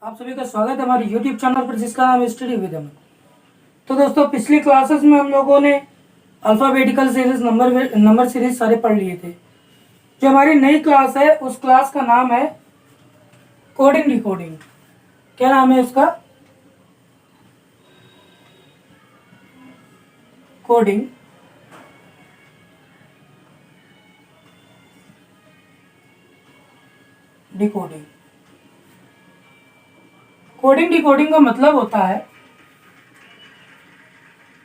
आप सभी का स्वागत है हमारे YouTube चैनल पर जिसका नाम है स्टडी विद अमित। तो दोस्तों पिछली क्लासेस में हम लोगों ने अल्फ़ाबेटिकल सीरीज नंबर सीरीज सारे पढ़ लिए थे। जो हमारी नई क्लास है उस क्लास का नाम है कोडिंग डिकोडिंग। क्या नाम है उसका? Coding decoding. कोडिंग डिकोडिंग का मतलब होता है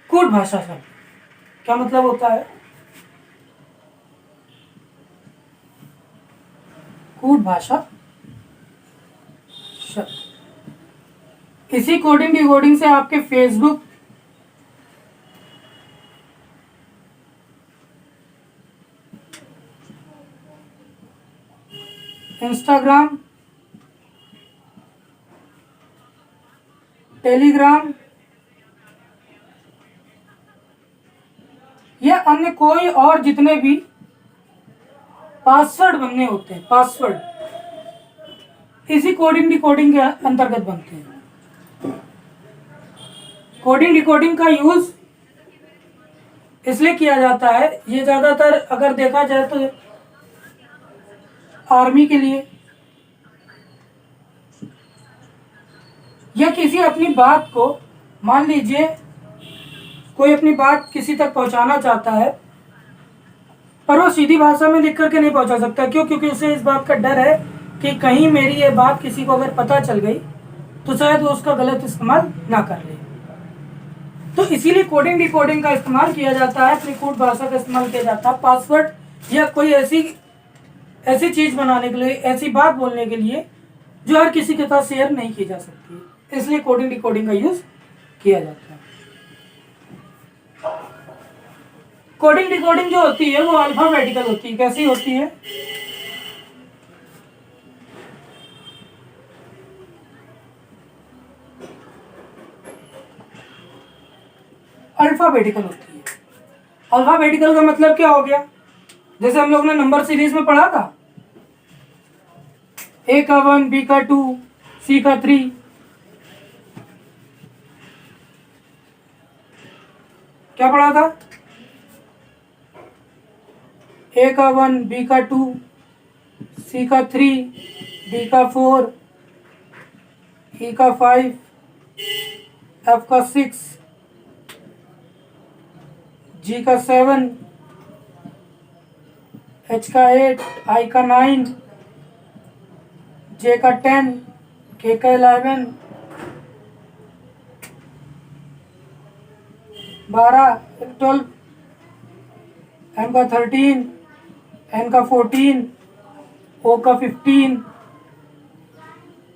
कूट भाषा शब्द। क्या मतलब होता है? कूट भाषा शब्द। इसी कोडिंग डिकोडिंग से आपके फेसबुक, इंस्टाग्राम, टेलीग्राम या अन्य कोई और जितने भी पासवर्ड बनने होते हैं, पासवर्ड इसी कोडिंग डिकोडिंग के अंतर्गत बनते हैं। कोडिंग डिकोडिंग का यूज इसलिए किया जाता है, ये ज्यादातर अगर देखा जाए तो आर्मी के लिए, या किसी अपनी बात को, मान लीजिए कोई अपनी बात किसी तक पहुंचाना चाहता है पर वो सीधी भाषा में लिख करके नहीं पहुंचा सकता। क्यों? क्योंकि उसे इस बात का डर है कि कहीं मेरी ये बात किसी को अगर पता चल गई तो शायद वो उसका गलत इस्तेमाल ना कर ले। तो इसीलिए कोडिंग डिकोडिंग का इस्तेमाल किया जाता है, अपनी कूट भाषा का इस्तेमाल किया जाता है पासवर्ड या कोई ऐसी चीज बनाने के लिए, ऐसी बात बोलने के लिए जो हर किसी के साथ शेयर नहीं की जा सकती। इसलिए कोडिंग डिकोडिंग का यूज किया जाता है। कोडिंग डिकोडिंग जो होती है वो अल्फाबेटिकल होती है। कैसी होती है? अल्फाबेटिकल होती है। अल्फाबेटिकल का मतलब क्या हो गया? जैसे हम लोग ने नंबर सीरीज में पढ़ा था, ए का 1, बी का 2, सी का 3। क्या पढ़ा था? ए का 1, बी का 2, सी का 3, डी का 4, ई का 5, एफ का 6, जी का 7, एच का 8, आई का 9, जे का 10, के का 11, 12, 12, एम का 13, एन का 14, ओ का 15,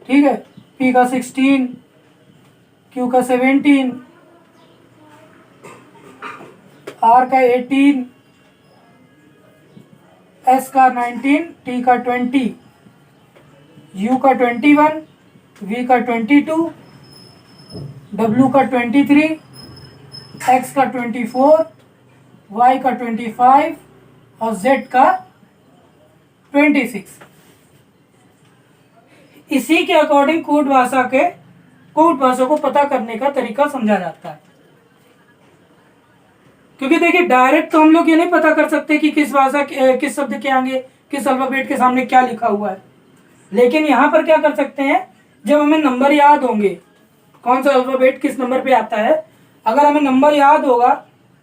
ठीक है, पी का 16, क्यू का 17, आर का 18, एस का 19, टी का 20, यू का 21, वी का 22, डब्ल्यू का 23, एक्स का 24, वाई का 25 और जेड का 26। इसी के अकॉर्डिंग कोड भाषा को पता करने का तरीका समझा जाता है। क्योंकि देखिए डायरेक्ट तो हम लोग ये नहीं पता कर सकते कि किस शब्द के आगे, किस अल्फाबेट के सामने क्या लिखा हुआ है। लेकिन यहाँ पर क्या कर सकते हैं, जब हमें नंबर याद होंगे, कौन सा अल्फाबेट किस नंबर पे आता है, अगर हमें नंबर याद होगा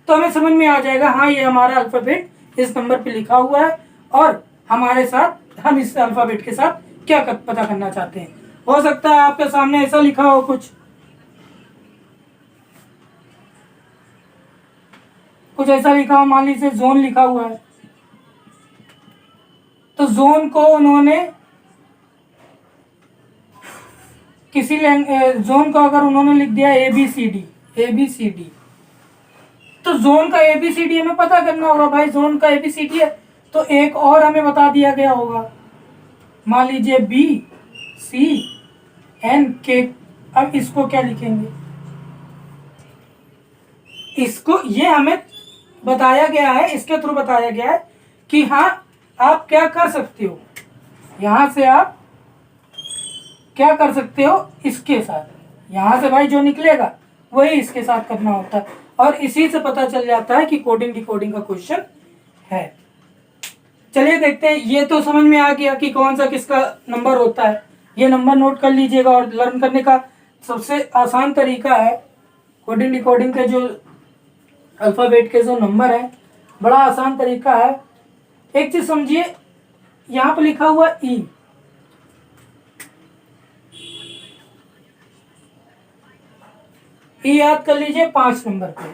तो हमें समझ में आ जाएगा, हाँ ये हमारा अल्फाबेट इस नंबर पे लिखा हुआ है और हमारे साथ, हम इस अल्फाबेट के साथ क्या पता करना चाहते हैं। हो सकता है आपके सामने ऐसा लिखा हो, कुछ ऐसा लिखा हो, मान लीजिए जोन लिखा हुआ है, तो जोन को उन्होंने जोन को अगर उन्होंने लिख दिया ABCD, तो जोन का ABCD हमें पता करना होगा। भाई जोन का ABCD है तो एक और हमें बता दिया गया होगा, मान लीजिए BCNK। अब इसको क्या लिखेंगे? इसको, ये हमें बताया गया है, इसके थ्रू बताया गया है कि हाँ आप क्या कर सकते हो, यहां से आप क्या कर सकते हो इसके साथ, यहाँ से भाई जो निकलेगा वही इसके साथ करना होता है, और इसी से पता चल जाता है कि कोडिंग डिकोडिंग का क्वेश्चन है। चलिए देखते हैं, ये तो समझ में आ गया कि कौन सा किसका नंबर होता है, ये नंबर नोट कर लीजिएगा। और लर्न करने का सबसे आसान तरीका है कोडिंग डिकोडिंग के जो अल्फ़ाबेट के जो नंबर है, बड़ा आसान तरीका है। एक चीज समझिए, यहाँ पर लिखा हुआ ई, याद कर लीजिए 5 नंबर पे।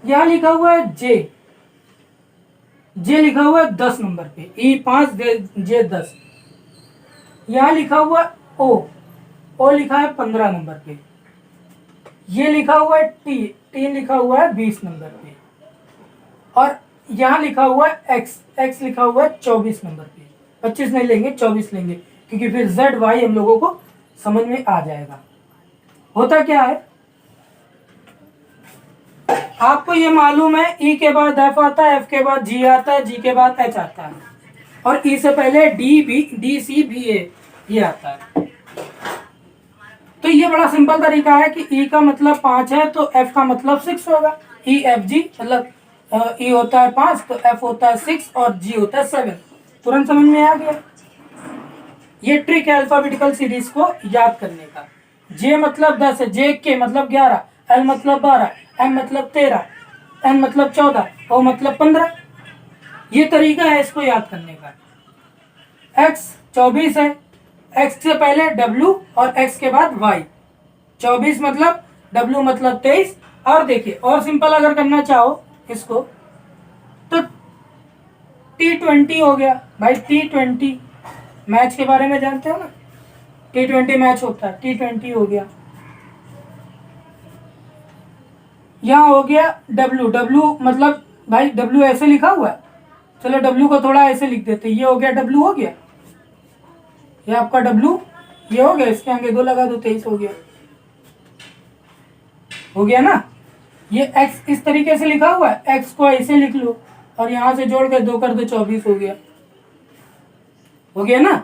यहाँ लिखा हुआ है जे, जे लिखा हुआ है 10 नंबर पे, ई 5 जे 10। यहाँ लिखा हुआ है ओ लिखा है 15 नंबर पे। ये लिखा हुआ है टी, टी लिखा हुआ है 20 नंबर पे। और यहाँ लिखा हुआ है एक्स, एक्स लिखा हुआ है 24 नंबर पे। 25 नहीं लेंगे, 24 लेंगे, क्योंकि फिर जेड वाई हम लोगों को समझ में आ जाएगा। होता क्या है, आपको ये मालूम है ई के बाद एफ आता है, एफ के बाद जी आता है, जी के बाद एच आता है, और ई से पहले डी सी बी ए ये आता है। तो ये बड़ा सिंपल तरीका है कि ई का मतलब 5 है तो एफ का मतलब 6 होगा। ई एफ जी मतलब ई होता है 5 तो एफ होता है 6 और जी होता है 7। तुरंत समझ में आ गया। ये ट्रिक है अल्फाबेटिकल सीरीज को याद करने का। जे मतलब 10 है, जे के मतलब 11, एल मतलब 12, एम मतलब 13, एन मतलब 14, ओ मतलब 15। ये तरीका है इसको याद करने का। एक्स 24 है, एक्स से पहले डब्ल्यू और एक्स के बाद वाई। 24 मतलब डब्ल्यू मतलब 23। और देखिए और सिंपल अगर करना चाहो इसको तो T20 हो गया भाई। T20 मैच के बारे में जानते हो ना, T20 मैच होता है, T20 हो गया। यहाँ हो गया डब्ल्यू, डब्ल्यू मतलब भाई डब्ल्यू ऐसे लिखा हुआ है, चलो डब्ल्यू को थोड़ा ऐसे लिख देते, ये हो गया डब्ल्यू हो गया, ये आपका डब्ल्यू ये हो गया, इसके आगे 2 लगा दो 23 हो गया ना। ये एक्स इस तरीके से लिखा हुआ है, एक्स को ऐसे लिख लो और यहाँ से जोड़ के 2 कर दो 24 हो गया ना।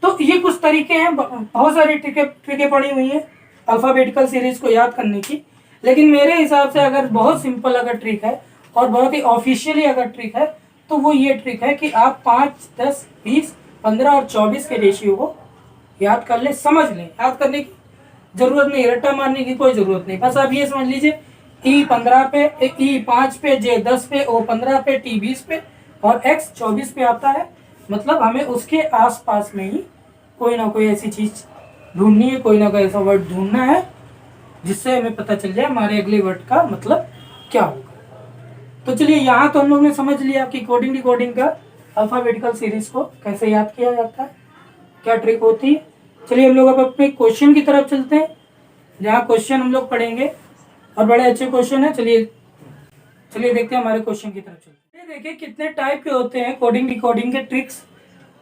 तो ये कुछ तरीके हैं, बहुत सारी ट्रिकें पड़ी हुई हैं अल्फाबेटिकल सीरीज को याद करने की। लेकिन मेरे हिसाब से अगर बहुत सिंपल अगर ट्रिक है और बहुत ही ऑफिशियली अगर ट्रिक है तो वो ये ट्रिक है कि आप 5, 10, 20, 15 और 24 के रेशियो को याद कर ले, समझ लें। याद करने की जरूरत नहीं, रट्टा मारने की कोई जरूरत नहीं, बस आप ये समझ लीजिए ई 15 पे, ई 5 पे, जे 10 पे, ओ 15 पे, टी 20 पे और एक्स 24 पे आता है। मतलब हमें उसके आसपास में ही कोई ना कोई ऐसी चीज ढूंढनी है, कोई ना कोई ऐसा वर्ड ढूंढना है जिससे हमें पता चल जाए हमारे अगले वर्ड का मतलब क्या होगा। तो चलिए यहाँ तो हम लोग ने समझ लिया कि कोडिंग डिकोडिंग का अल्फाबेटिकल सीरीज को कैसे याद किया जाता है, क्या ट्रिक होती है। चलिए हम लोग अब अपने क्वेश्चन की तरफ चलते हैं, जहाँ क्वेश्चन हम लोग पढ़ेंगे और बड़े अच्छे क्वेश्चन है। चलिए देखते हैं हमारे क्वेश्चन की तरफ चलते हैं। देखिए कितने टाइप के होते हैं कोडिंग डिकोडिंग के ट्रिक्स,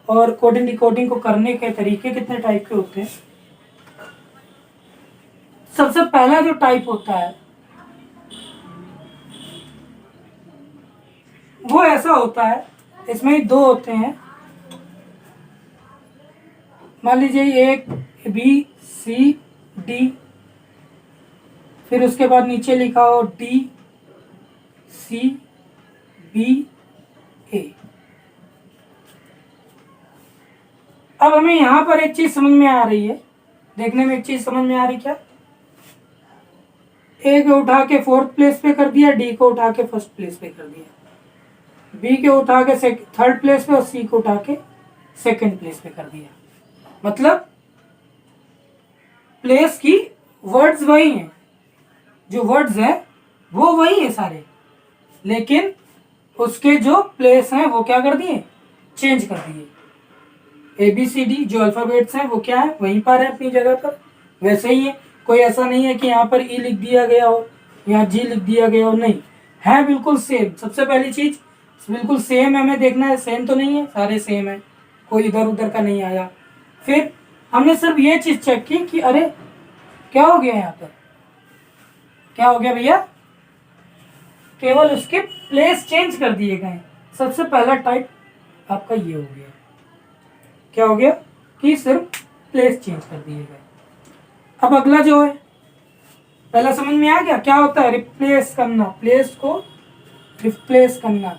और कोडिंग डिकोडिंग को करने के तरीके कितने टाइप के होते हैं। सबसे पहला जो टाइप होता है वो ऐसा होता है, इसमें 2 होते हैं। मान लीजिए एक बी सी डी, फिर उसके बाद नीचे लिखा हो डी सी बी ए। अब हमें यहां पर एक चीज समझ में आ रही है, देखने में एक चीज समझ में आ रही, क्या ए को उठा के 4th प्लेस पे कर दिया, डी को उठा के 1st प्लेस पे कर दिया, बी को उठा के 3rd प्लेस पे और सी को उठा के 2nd प्लेस पे कर दिया। मतलब प्लेस की वर्ड्स वही हैं, जो वर्ड्स हैं वो वही है सारे, लेकिन उसके जो प्लेस हैं वो क्या कर दिए, चेंज कर दिए। ABCD जो अल्फाबेट्स हैं वो क्या है, वहीं पर है अपनी जगह पर, वैसे ही है। कोई ऐसा नहीं है कि यहाँ पर ई लिख दिया गया हो, यहाँ जी लिख दिया गया हो, नहीं है, बिल्कुल सेम। सबसे पहली चीज बिल्कुल सेम हमें देखना है, सेम तो नहीं है, सारे सेम है, कोई इधर उधर का नहीं आया। फिर हमने सिर्फ ये चीज चेक की कि अरे क्या हो गया यहाँ पर, क्या हो गया भैया, केवल उसके प्लेस चेंज कर दिए गए। सबसे पहला टाइप आपका ये हो गया, क्या हो गया कि सिर्फ प्लेस चेंज कर दिए गए। अब अगला जो है, पहला समझ में आ गया क्या होता है रिप्लेस करना, प्लेस को रिप्लेस करना।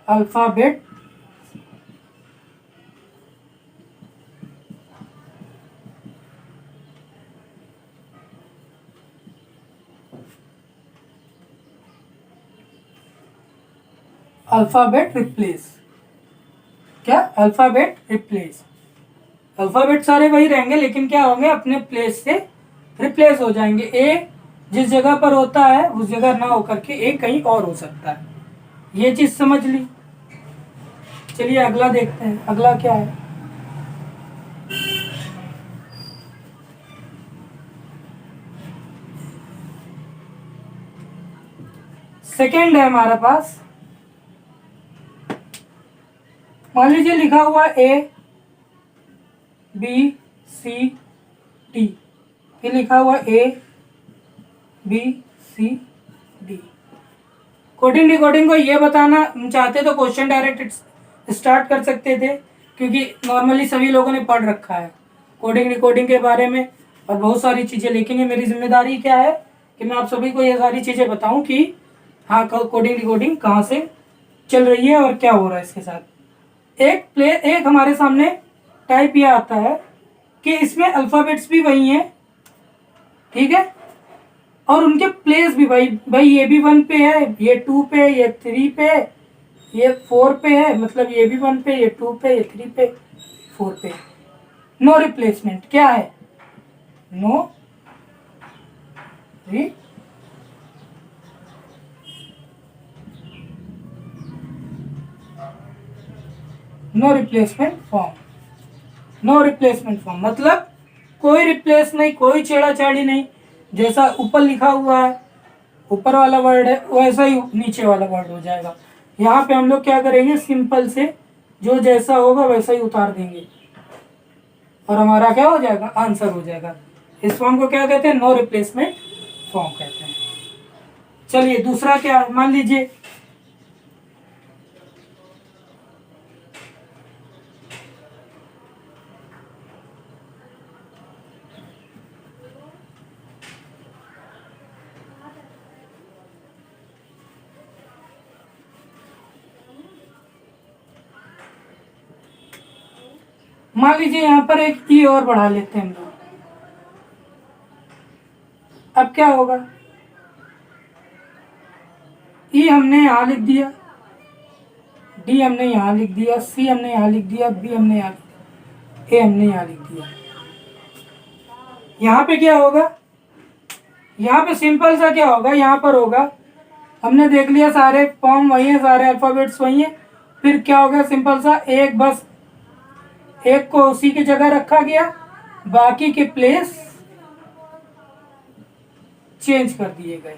अल्फाबेट अल्फाबेट रिप्लेस, क्या अल्फाबेट रिप्लेस, अल्फाबेट सारे वही रहेंगे लेकिन क्या होंगे अपने प्लेस से रिप्लेस हो जाएंगे। ए जिस जगह पर होता है उस जगह ना होकर के ए कहीं और हो सकता है, ये चीज समझ ली। चलिए अगला देखते हैं, अगला क्या है। सेकेंड है हमारे पास, मान लीजिए लिखा हुआ ए बी सी डी, फिर लिखा हुआ A B C D. Coding decoding को ये बताना चाहते तो क्वेश्चन डायरेक्ट स्टार्ट कर सकते थे, क्योंकि नॉर्मली सभी लोगों ने पढ़ रखा है कोडिंग डिकोडिंग के बारे में और बहुत सारी चीज़ें, लेकिन ये मेरी जिम्मेदारी क्या है कि मैं आप सभी को ये सारी चीज़ें बताऊं कि हाँ कोडिंग डिकोडिंग कहाँ से चल रही है और क्या हो रहा है इसके साथ। एक हमारे सामने टाइप ये आता है कि इसमें अल्फ़ाबेट्स भी वही हैं, ठीक है, और उनके प्लेस भी भाई ये भी 1 पे है, ये 2 पे, ये 3 पे, ये 4 पे है, मतलब ये भी 1 पे, ये 2 पे, ये 3 पे, 4 पे। नो रिप्लेसमेंट, क्या है no no replacement form, no replacement form मतलब कोई रिप्लेस नहीं, कोई छेड़ाछाड़ी नहीं, जैसा ऊपर लिखा हुआ है ऊपर वाला वर्ड है वैसा ही नीचे वाला वर्ड हो जाएगा। यहाँ पे हम लोग क्या करेंगे, सिंपल से जो जैसा होगा वैसा ही उतार देंगे और हमारा क्या हो जाएगा, आंसर हो जाएगा। इस फॉर्म को क्या कहते हैं, नो रिप्लेसमेंट फॉर्म कहते हैं। चलिए दूसरा क्या है, मान लीजिए यहाँ पर एक ई और बढ़ा लेते हैं हम लोग। अब क्या होगा, ई हमने यहाँ लिख दिया, डी हमने यहाँ लिख दिया, सी हमने यहाँ लिख दिया, बी हमने यहाँ लिख दिया, ए हमने यहाँ लिख दिया। यहाँ पे क्या होगा, यहाँ पे सिंपल सा क्या होगा, यहाँ पर होगा हमने देख लिया सारे फॉर्म वही है, सारे अल्फाबेट्स वही है, फिर क्या होगा सिंपल सा एक बस एक को उसी की जगह रखा गया, बाकी के प्लेस चेंज कर दिए गए।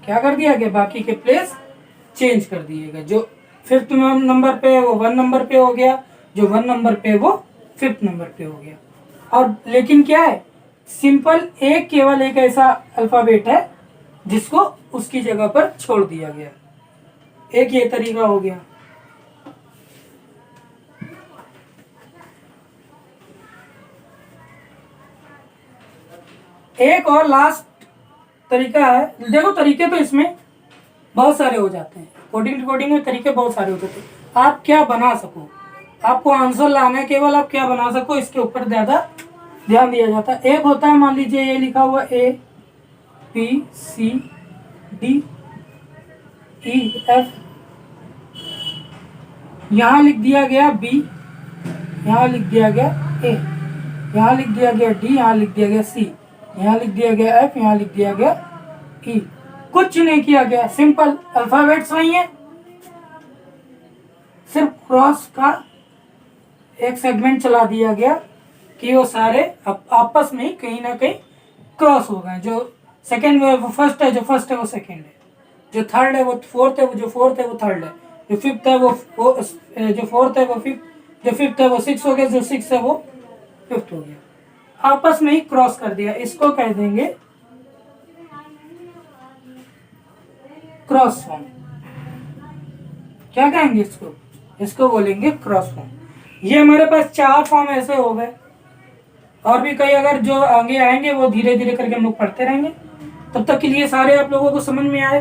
क्या कर दिया गया, बाकी के प्लेस चेंज कर दिए गए। जो 5th नंबर पे है वो 1 नंबर पे हो गया, जो 1 नंबर पे वो 5th नंबर पे हो गया। और लेकिन क्या है, सिंपल एक केवल एक ऐसा अल्फाबेट है जिसको उसकी जगह पर छोड़ दिया गया। एक ये तरीका हो गया। एक और लास्ट तरीका है, देखो तरीके तो इसमें बहुत सारे हो जाते हैं, कोडिंग डिकोडिंग में तरीके बहुत सारे हो जाते हैं। आप क्या बना सको, आपको आंसर लाना है, केवल आप क्या बना सको इसके ऊपर ज़्यादा ध्यान दिया जाता है। एक होता है, मान लीजिए ये लिखा हुआ A B C D E F, यहाँ लिख दिया गया बी, यहाँ लिख दिया गया ए, यहाँ लिख दिया गया डी, यहाँ लिख दिया गया सी, यहाँ लिख दिया गया एफ, यहाँ लिख दिया गया ई। कुछ नहीं किया गया, सिंपल अल्फाबेट्स वही है, सिर्फ क्रॉस का एक सेगमेंट चला दिया गया कि वो सारे आपस में ही कहीं ना कहीं क्रॉस हो गए। जो सेकंड है वो फर्स्ट है, जो फर्स्ट है वो सेकंड है, जो थर्ड है वो फोर्थ है, जो फोर्थ है वो थर्ड है, जो फिफ्थ है वो जो फोर्थ है वो फिफ्थ, जो फिफ्थ है वो 6 हो गया, जो 6 है वो 5th हो गया। आपस में ही क्रॉस कर दिया, इसको कह देंगे क्रॉस फॉर्म। क्या कहेंगे इसको, इसको बोलेंगे क्रॉस फॉर्म। ये हमारे पास 4 फॉर्म ऐसे हो गए, और भी कई अगर जो आगे आएंगे वो धीरे धीरे करके हम लोग पढ़ते रहेंगे। तब तक के लिए सारे आप लोगों को समझ में आए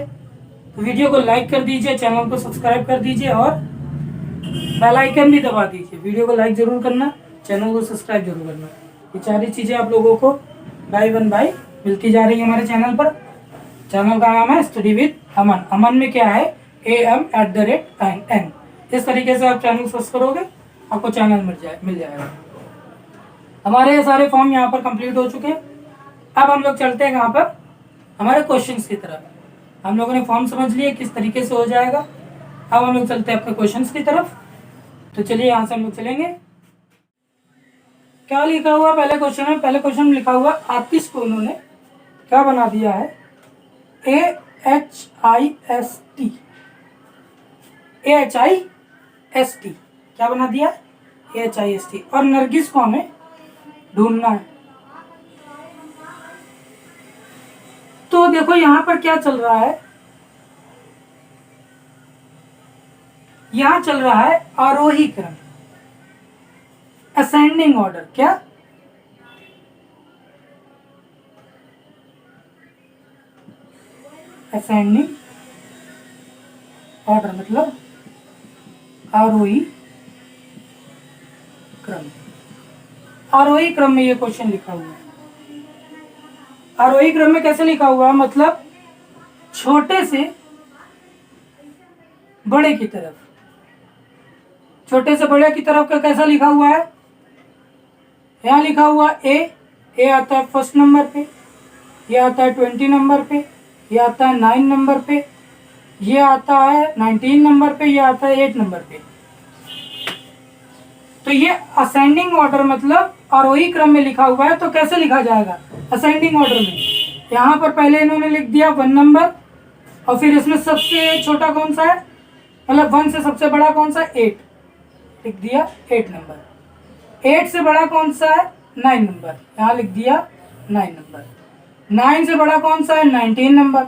तो वीडियो को लाइक कर दीजिए, चैनल को सब्सक्राइब कर दीजिए और बेल आइकन भी दबा दीजिए। वीडियो को लाइक जरूर करना, चैनल को सब्सक्राइब जरूर करना। ये सारी चीज़ें आप लोगों को बाय वन बाय मिलती जा रही है हमारे चैनल पर। चैनल का नाम है स्टडी विद अमन। अमन में क्या है, AM@n। इस तरीके से आप चैनल सर्च करोगे आपको चैनल मिल जाएगा। हमारे सारे फॉर्म यहाँ पर कंप्लीट हो चुके हैं। अब हम लोग चलते हैं कहाँ पर, हमारे क्वेश्चंस की तरफ। हम लोगों ने फॉर्म समझ लिए किस तरीके से हो जाएगा। अब हम लोग चलते हैं अपने क्वेश्चंस की तरफ। तो चलिए यहाँ से हम लोग चलेंगे। क्या लिखा हुआ पहले क्वेश्चन में, पहले क्वेश्चन में लिखा हुआ आतिश को उन्होंने क्या बना दिया है, AHIST। AHIST क्या बना दिया, AHIST। और नरगिस को हमें ढूंढना है। तो देखो यहाँ पर क्या चल रहा है, यहाँ चल रहा है आरोही क्रम, असेंडिंग ऑर्डर। क्या, असेंडिंग ऑर्डर मतलब आरोही क्रम। आरोही क्रम में ये क्वेश्चन लिखा हुआ है। आरोही क्रम में कैसे लिखा हुआ, मतलब छोटे से बड़े की तरफ, छोटे से बड़े की तरफ का कैसा लिखा हुआ है, यहाँ लिखा हुआ ए आता है फर्स्ट नंबर पे, ये आता है 20 नंबर पे, ये आता है 9 नंबर पे, ये आता है 19 नंबर पे, ये आता है 8 नंबर पे। तो ये असेंडिंग ऑर्डर मतलब आरोही क्रम में लिखा हुआ है। तो कैसे लिखा जाएगा असेंडिंग ऑर्डर में, यहाँ पर पहले इन्होंने लिख दिया 1 नंबर, और फिर इसमें सबसे छोटा कौन सा है, मतलब 1 से सबसे बड़ा कौन सा, 8 लिख दिया 8 नंबर। 8 से बड़ा कौन सा है, 9 नंबर, यहाँ लिख दिया 9 नंबर। 9 से बड़ा कौन सा है, 19 नंबर,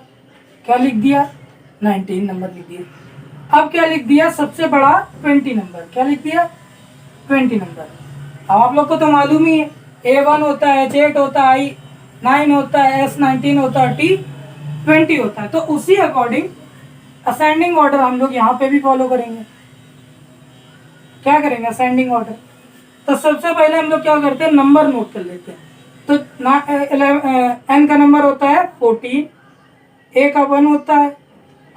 क्या लिख दिया 19 नंबर लिख दिया। अब क्या लिख दिया, सबसे बड़ा 20 नंबर, क्या लिख दिया 20 नंबर। अब आप लोग को तो मालूम ही है, A1 होता है, H8 होता है, I9 होता है, S19 होता है, T20 होता है। तो उसी अकॉर्डिंग असेंडिंग ऑर्डर हम लोग यहाँ पे भी फॉलो करेंगे। क्या करेंगे असेंडिंग ऑर्डर, तो सबसे पहले हम लोग क्या करते हैं, नंबर नोट कर लेते हैं। तो N का नंबर होता है 14, A का 1 होता है,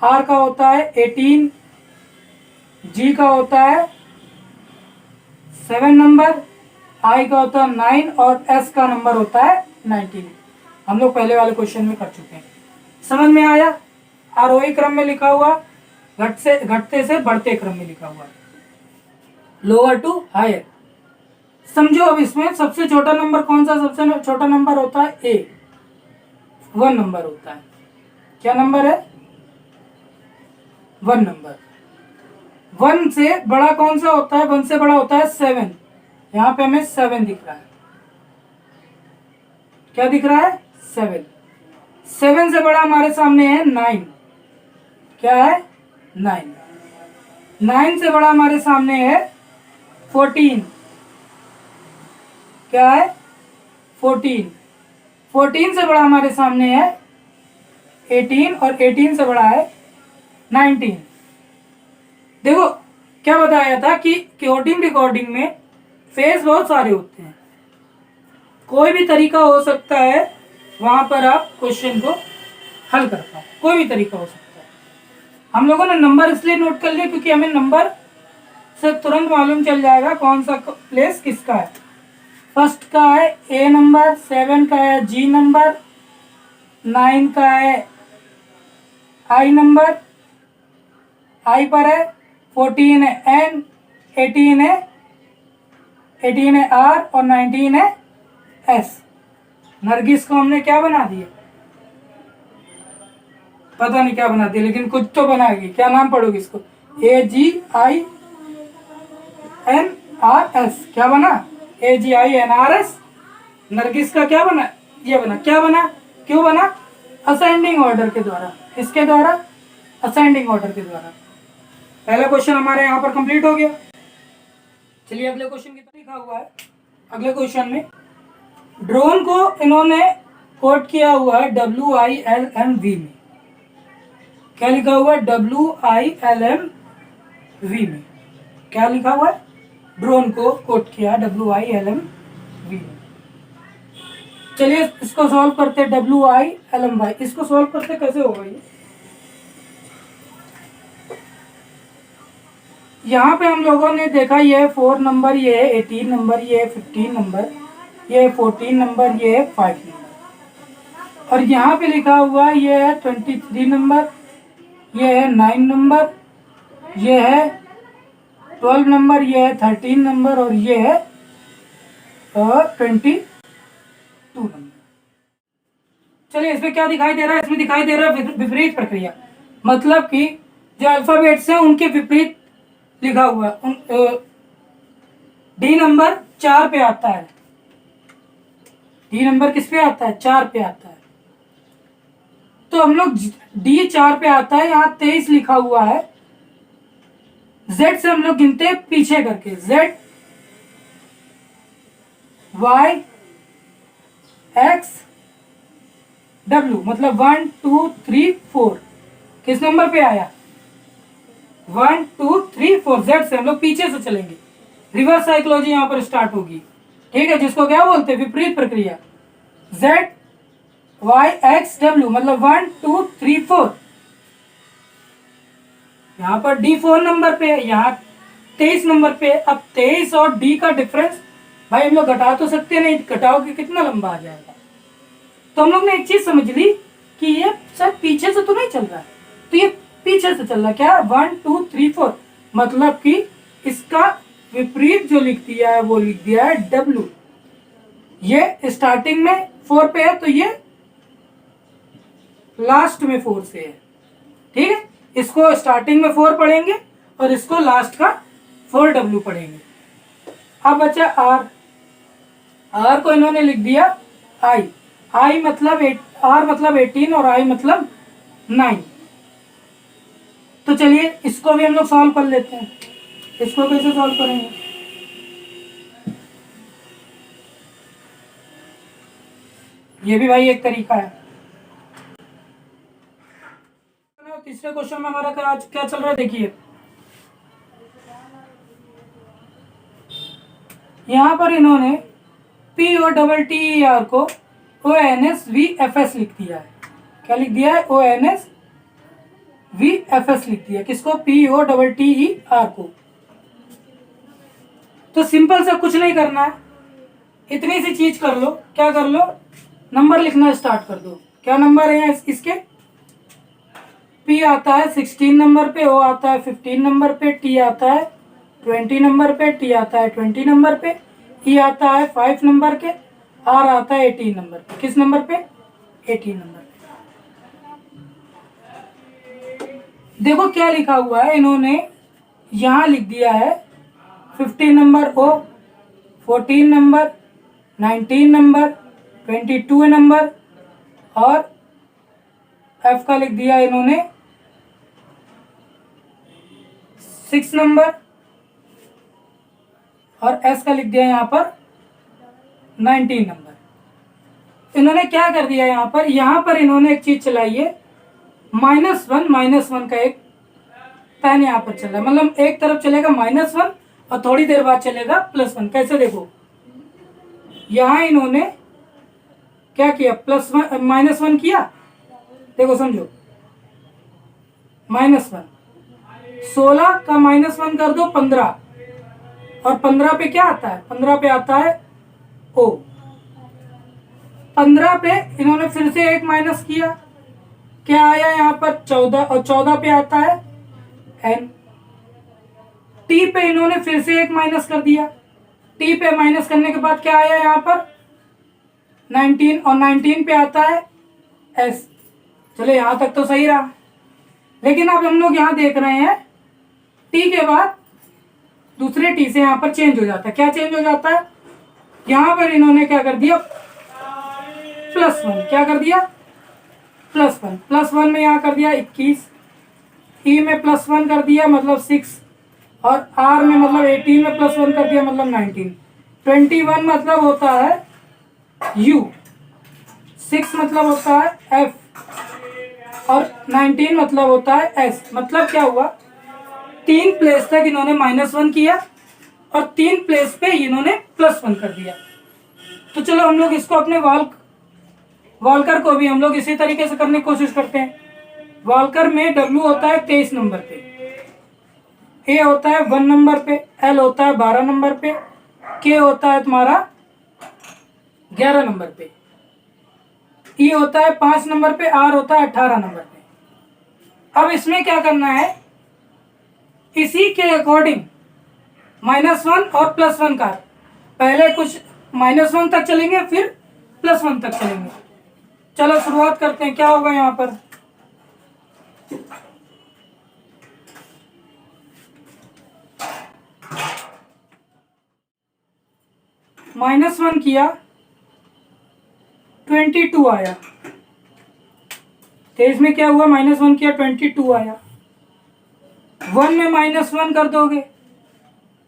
R का होता है 18, G का होता है 7 नंबर, I का होता है 9 और S का नंबर होता है 19। हम लोग पहले वाले क्वेश्चन में कर चुके हैं। समझ में आया, आरोही क्रम में लिखा हुआ, घटते से बढ़ते क्रम में लिखा हुआ, लोअर टू हायर। समझो अब इसमें सबसे छोटा नंबर कौन सा, सबसे छोटा नंबर होता है A, 1 नंबर होता है। क्या नंबर है, 1 नंबर। 1 से बड़ा कौन सा होता है, 1 से बड़ा होता है 7, यहाँ पे हमें 7 दिख रहा है, क्या दिख रहा है 7। 7 से बड़ा हमारे सामने है 9, क्या है 9। 9 से बड़ा हमारे सामने है 14, क्या है 14। 14 से बड़ा हमारे सामने है 18 और 18 से बड़ा है 19। देखो क्या बताया था कि कोडिंग रिकॉर्डिंग में फेज बहुत सारे होते हैं, कोई भी तरीका हो सकता है वहां पर आप क्वेश्चन को हल कर पाओ, कोई भी तरीका हो सकता है। हम लोगों ने नंबर इसलिए नोट कर लिया क्योंकि हमें नंबर से तुरंत मालूम चल जाएगा कौन सा प्लेस किसका है। फर्स्ट का है A नंबर, 7 का है G नंबर, 9 का है I नंबर, I पर है, 14 है N, 18 है R और 19 है S। नरगिस को हमने क्या बना दिया, पता नहीं क्या बना दिया, लेकिन कुछ तो बनाएगी। क्या नाम पढ़ोगे इसको, AGINRS, क्या बना AGINRS। नरगिस का क्या बना, ये बना, क्या बना, क्यों बना, असेंडिंग ऑर्डर के द्वारा। इसके द्वारा असेंडिंग ऑर्डर के द्वारा। पहला क्वेश्चन हमारे यहाँ पर कंप्लीट हो गया। चलिए अगले क्वेश्चन की तरफ लिखा हुआ है। अगले क्वेश्चन में ड्रोन को इन्होंने कोड किया हुआ है WILMV में। क्या लिखा हुआ है? WILMV में क्या लिखा हुआ है? ड्रोन को कोड किया WILMV में। चलिए इसको सॉल्व करते हैं। WILMY इसको सॉल्व करते कैसे होगा ये? यहाँ पे हम लोगों ने देखा ये है 4 नंबर, ये है 18 नंबर, ये है 15 नंबर, ये है 14 नंबर, ये है 5 नंबर। और यहाँ पे लिखा हुआ है ये है 23 नंबर, ये है 9 नंबर, ये है 12 नंबर, ये है 13 नंबर और ये है 22 नंबर। चलिए इसमें क्या दिखाई दे रहा है? इसमें दिखाई दे रहा है विपरीत प्रक्रिया, मतलब कि जो अल्फाबेट्स हैं उनके विपरीत लिखा हुआ है। डी नंबर 4 पे आता है। डी नंबर किस पे आता है? 4 पे आता है। तो हम लोग डी 4 पे आता है, यहाँ 23 लिखा हुआ है। जेड से हम लोग गिनते हैं पीछे करके, जेड वाई एक्स डब्ल्यू, मतलब 1 2 3 4 किस नंबर पे आया? 1 2 3 4। जेड से हम लोग पीछे से चलेंगे, रिवर्स साइकोलॉजी यहाँ पर स्टार्ट होगी, ठीक है, जिसको क्या बोलते हैं? विपरीत प्रक्रिया। जेड वाई एक्स डब्ल्यू मतलब 1 2 3 4। यहाँ पर डी 4 नंबर पे, यहाँ 23 नंबर पे। अब 23 और डी का डिफरेंस भाई हम लोग घटा तो सकते नहीं, घटाओगे कितना लंबा आ जाएगा। तो हम लोग ने एक चीज समझ ली कि ये शायद पीछे से तो नहीं चल रहा है, तो ये पीछे से चल रहा है। क्या? 1 2 3 4, मतलब कि इसका विपरीत जो लिख दिया है वो लिख दिया है डब्ल्यू। ये स्टार्टिंग में 4 पे है तो ये लास्ट में 4 से है, ठीक है। इसको स्टार्टिंग में 4 पढ़ेंगे और इसको लास्ट का 4W पढ़ेंगे। अब बचा आर। आर को इन्होंने लिख दिया आई। आई मतलब आर मतलब 18 और आई मतलब 9। तो चलिए इसको भी हम लोग सॉल्व कर लेते हैं। इसको कैसे सॉल्व करेंगे? ये भी भाई एक तरीका है। तीसरे क्वेश्चन में हमारा क्या चल रहा है देखिए। यहां पर इन्होंने POTTER को ONSVFS लिख दिया है। क्या लिख दिया है? ONSVFS लिख दिया। किसको? POTTER को। तो सिंपल से कुछ नहीं करना है, इतनी सी चीज कर लो। क्या कर लो? नंबर लिखना स्टार्ट कर दो। क्या नंबर है इसके? P आता है 16 नंबर पे, O आता है 15 नंबर पे, T आता है 20 नंबर पे, T आता है 20 नंबर पे, E आता है 5 नंबर के, R आता है 18 नंबर पे। किस नंबर पे? 18 नंबर पे। देखो क्या लिखा हुआ है इन्होंने, यहाँ लिख दिया है 15 number O, 14 number, 19 number, 22 number और F का लिख दिया इन्होंने 6 नंबर और S का लिख दिया यहाँ पर 19 नंबर। इन्होंने क्या कर दिया यहाँ पर इन्होंने एक चीज चलाई है, -1 का एक पेन यहाँ पर चल रहा है। मतलब एक तरफ चलेगा -1 और थोड़ी देर बाद चलेगा +1। कैसे? देखो यहाँ इन्होंने क्या किया? -1 किया। देखो समझो, -1 16 का -1 कर दो 15 और 15 पे क्या आता है? 15 पे आता है O। 15 पे इन्होंने फिर से एक माइनस किया। क्या आया यहाँ पर? 14 और 14 पे आता है N। T पे इन्होंने फिर से एक माइनस कर दिया। T पे माइनस करने के बाद क्या आया यहाँ पर? 19 और 19 पे आता है S। चलो यहाँ तक तो सही रहा, लेकिन अब हम लोग यहाँ देख रहे हैं T के बाद दूसरे T से यहाँ पर चेंज हो जाता है। क्या चेंज हो जाता है? यहाँ पर इन्होंने क्या कर दिया? +1। क्या कर दिया? +1 में यहाँ कर दिया 21 ई में +1 कर दिया मतलब 6, और आर में मतलब 18 में +1 कर दिया मतलब 19। 21 मतलब होता है यू, 6 मतलब होता है एफ, और 19 मतलब होता है एस। मतलब क्या हुआ, 3 प्लेस तक इन्होंने -1 किया और 3 प्लेस पे इन्होंने +1 कर दिया। तो चलो हम लोग इसको अपने वॉल्कर को भी हम लोग इसी तरीके से करने की कोशिश करते हैं। वॉल्कर में W होता है 23 नंबर पे, A होता है 1 नंबर पे, L होता है 12 नंबर पे, K होता है तुम्हारा 11 नंबर पे, E होता है 5 नंबर पे, R होता है 18 नंबर पे। अब इसमें क्या करना है, इसी के अकॉर्डिंग -1 और +1 का, पहले कुछ -1 तक चलेंगे फिर +1 तक चलेंगे। चलो शुरुआत करते हैं, क्या होगा यहाँ पर। -1 किया 22 आया, तो इसमें क्या हुआ, -1 किया 22 आया। 1 में -1 कर दोगे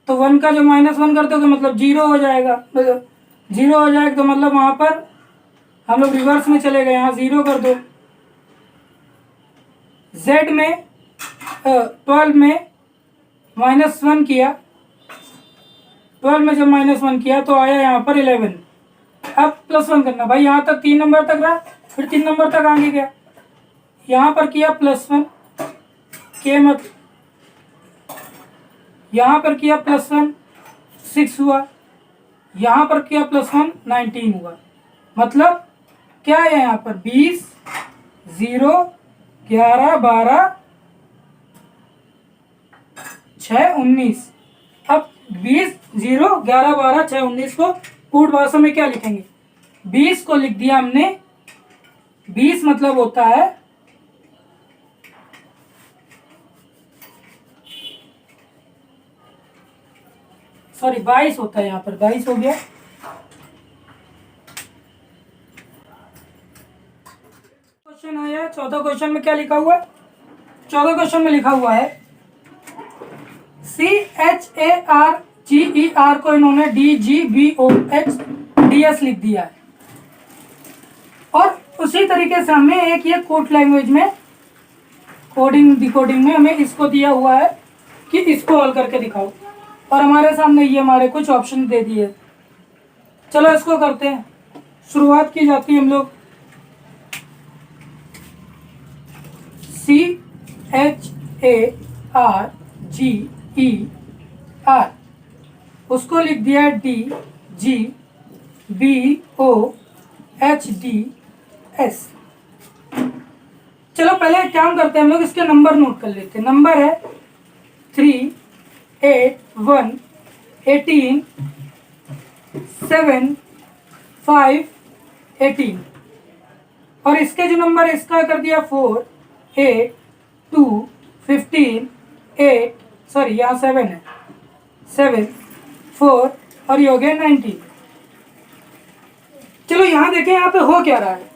तो 1 का जो -1 कर दोगे मतलब 0 हो जाएगा, मतलब 0 हो जाएगा, तो मतलब वहां पर हम लोग रिवर्स में चले गए, यहाँ 0 कर दो। Z में 12 में -1 किया, 12 में जब -1 किया तो आया यहाँ पर 11। अब +1 करना भाई, यहाँ तक 3 नंबर तक रहा, फिर 3 नंबर तक आगे गया, यहाँ पर किया +1 के मत, यहाँ पर किया +1 6 हुआ, यहाँ पर किया +1 19 हुआ। मतलब क्या है यहाँ पर 20 0 11 12 6 19। अब 20 0 11 12 6 19 को कूट भाषा में क्या लिखेंगे, 20 को लिख दिया हमने, 20 मतलब होता है सॉरी 22 होता है, यहाँ पर 22 हो गया। क्वेश्चन आया 14 क्वेश्चन में क्या लिखा हुआ है, 14 क्वेश्चन में लिखा हुआ है CHARGER को इन्होंने DGBOHDS लिख दिया है, और उसी तरीके से हमें एक ये कोड लैंग्वेज में कोडिंग डिकोडिंग में हमें इसको दिया हुआ है कि इसको हल करके दिखाओ, और हमारे सामने ये हमारे कुछ ऑप्शन दे दिए। चलो इसको करते हैं, शुरुआत की जाती है हम लोग CHARGER, उसको लिख दिया DGBOHDS। चलो पहले एक काम करते हैं हम लोग, इसके नंबर नोट कर लेते हैं। नंबर है 3 8 1 18 7 5 18, और इसके जो नंबर है इसका कर दिया 4 8 2 15 8, सॉरी यहाँ 7 है, 7 4 और ये हो गया 19। चलो यहाँ देखें यहाँ पे हो क्या रहा है,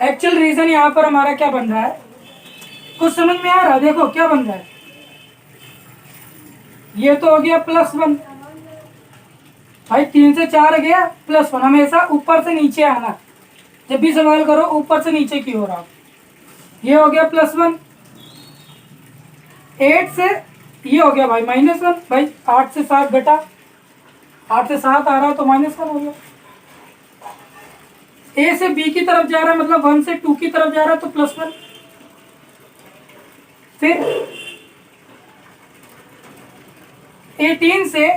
एक्चुअल रीजन यहाँ पर हमारा क्या बन रहा है, कुछ समझ में आ रहा है। देखो क्या बन रहा है, ये तो हो गया +1 भाई, 3 से 4 गया +1, हमेशा ऊपर से नीचे आना, जब भी सवाल करो ऊपर से नीचे की ओर आओ। ये हो गया +1, 8 से ये हो गया भाई -1, भाई 8 से 7 घटा, 8 से 7 आ रहा तो -1 हो गया। A से B की तरफ जा रहा है मतलब 1 से 2 की तरफ जा रहा है तो +1, फिर 18 से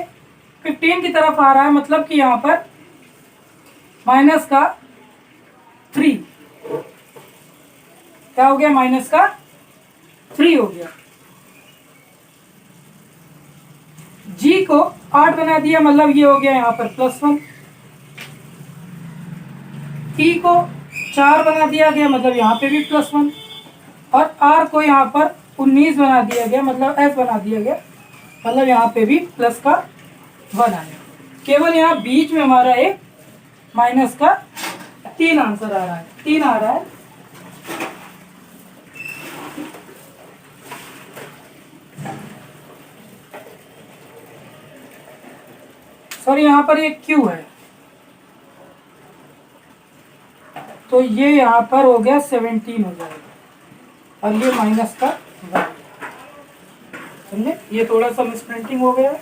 15 की तरफ आ रहा है मतलब कि यहाँ पर -3, क्या हो गया, -3 हो गया। G को 8 बना दिया मतलब ये हो गया यहाँ पर +1, E को 4 बना दिया गया मतलब यहाँ पे भी +1, और R को यहाँ पर 19 बना दिया गया मतलब S बना दिया गया, मतलब यहाँ पे भी +1 आया। केवल यहाँ बीच में हमारा एक -3 आंसर आ रहा है, 3 आ रहा है। सॉरी यहाँ पर ये Q है, तो ये यहाँ पर हो गया 17 हो जाएगा, और ये माइनस का 1, समझे। ये थोड़ा सा मिसप्रिंटिंग हो गया,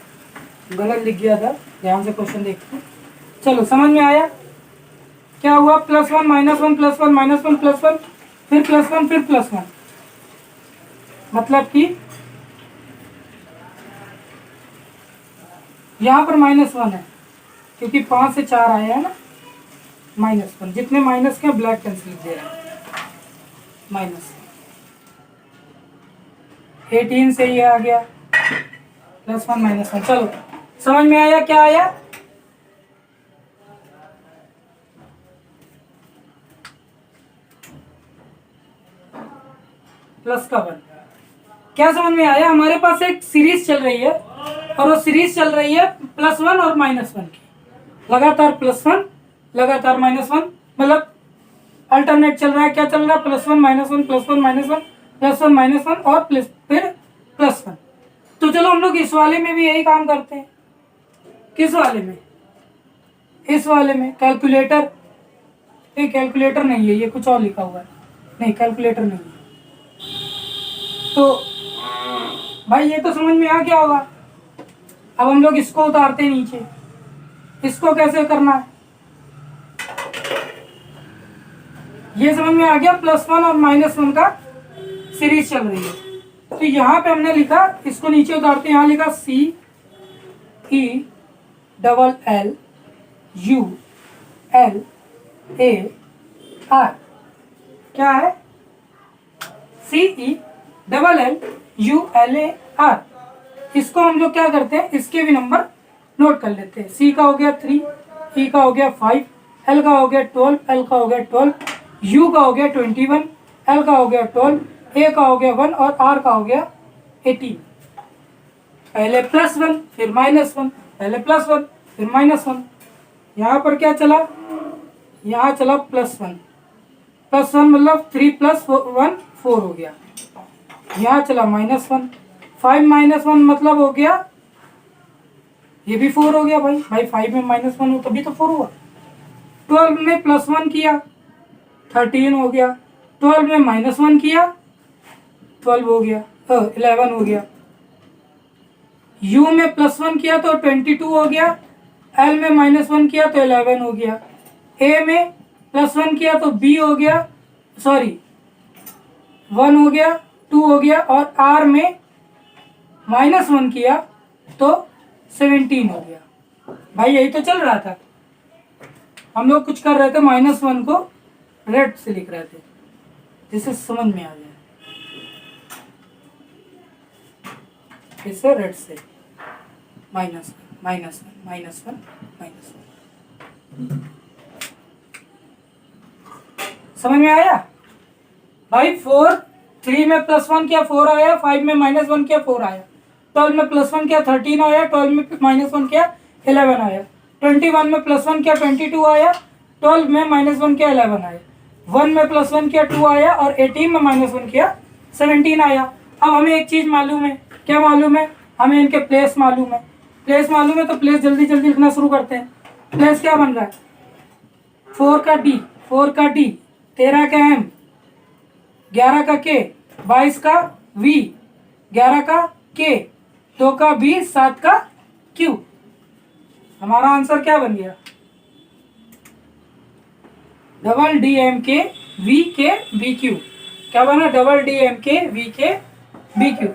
गलत लिख गया था, ध्यान से क्वेश्चन देखते हैं। चलो समझ में आया क्या हुआ, +1 -1 +1 -1 +1 फिर +1 फिर +1, मतलब कि यहाँ पर -1 है क्योंकि 5 से 4 आया है ना, -1, जितने माइनस के ब्लैक पेंसिल लिख दे रहे हैं, -18 से ये आ गया +1 -1। चलो समझ में आया क्या आया, प्लस का 1। क्या समझ में आया, हमारे पास एक सीरीज चल रही है और वो सीरीज चल रही है +1 और -1 की, लगातार +1 लगातार -1, मतलब अल्टरनेट चल रहा है। क्या चल रहा है, +1 -1 +1 -1 +1 -1 और फिर +1। तो चलो हम लोग इस वाले में भी यही काम करते हैं। किस वाले में, इस वाले में कैलकुलेटर, ये कैलकुलेटर नहीं है, ये कुछ और लिखा हुआ है, नहीं कैलकुलेटर नहीं है। तो भाई ये तो समझ में आ गया होगा। अब हम लोग इसको उतारते हैं नीचे, इसको कैसे करना है ये समझ में आ गया। +1 और -1 का सीरीज चल रही है, तो यहाँ पे हमने लिखा, इसको नीचे उतारते हैं, यहाँ लिखा CELLULAR, क्या है CELLULAR। इसको हम लोग क्या करते हैं, इसके भी नंबर नोट कर लेते हैं। C का हो गया 3, E का हो गया 5, L का हो गया 12, L का हो गया 12, U का हो गया 21, L का हो गया 12, A का हो गया 1 और R का हो गया 18। पहले +1 फिर -1, पहले +1 फिर -1। यहाँ पर क्या चला, यहाँ चला +1 मतलब 3 + 1 4 हो गया। यहाँ चला -1, 5 -1 मतलब हो गया, ये भी 4 हो गया। भाई 5 में -1 हो तभी तो 4 हुआ। 12 में +1 किया 13 हो गया, 12 में -1 किया 12 हो गया, 11 हो गया। U में +1 किया तो 22 हो गया, L में -1 किया तो 11 हो गया, A में +1 किया तो B हो गया, सॉरी 1 हो गया, 2 हो गया, और R में -1 किया तो 17 हो गया। भाई यही तो चल रहा था, हम लोग कुछ कर रहे थे, -1 को रेड से लिख रहे थे, जिससे समझ में आ गया, इसे रेड से -1 समझ में आया भाई। 3 में +1 किया 4 आया, 5 में -1 किया 4 आया, 12 में +1 किया 13 आया, 12 में -1 किया 11 आया, 21 में +1 किया 22 आया, 12 में -1 किया 11 आया, 1 में +1 किया 2 आया, और 18 में -1 किया 17 आया। अब हमें एक चीज मालूम है, क्या मालूम है, हमें इनके प्लेस मालूम है। प्लेस मालूम है तो प्लेस जल्दी जल्दी लिखना शुरू करते हैं। प्लेस क्या बन रहा है, 4 का D, 13 का M, 11 का K, 22 का V, 11 का K, 2 का B, 7 का Q। हमारा आंसर क्या बन गया, DDMK VK BQ। क्या बना, DDMK VK BQ।